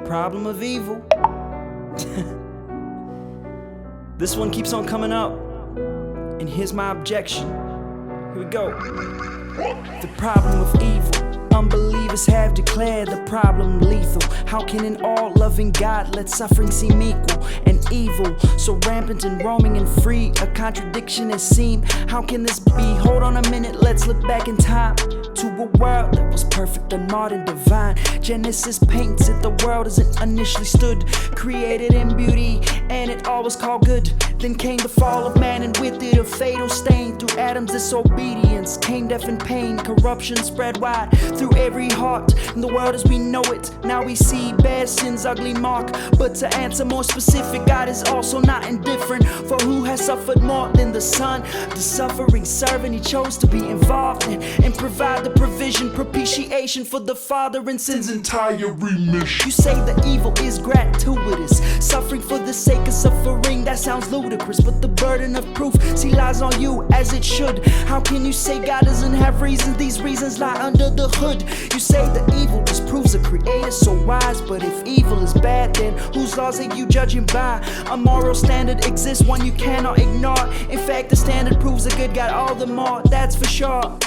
problem of evil. This one keeps on coming up, and here's my objection. Here we go. The problem of evil. Unbelievers have declared the problem lethal. How can an all-loving God let suffering seem equal and evil? So rampant and roaming and free, a contradiction it seems. How can this be? Hold on a minute, let's look back in time to a world that was perfect, unmarred and divine. Genesis paints it, the world as it initially stood, created in beauty, and it all was called good. Then came the fall of man, and with it a fatal stain. Through Adam's disobedience came death and pain. Corruption spread wide through every heart in the world as we know it. Now we see bad sin's ugly mark. But to answer more specific, God is also not indifferent. For who has suffered more than the Son? The suffering servant, he chose to be involved in and provide the provision, propitiation for the Father and sin's entire remission. You say the evil is gratuitous, suffering for the sake of suffering. That sounds ludicrous, but the burden of proof, see, lies on you as it should. How can you say God doesn't have reasons? These reasons lie under the hood. You say the evil disproves the creator so wise, but if evil is bad, then whose laws are you judging by? A moral standard exists, one you cannot ignore. In fact, the standard proves a good God all the more, that's for sure.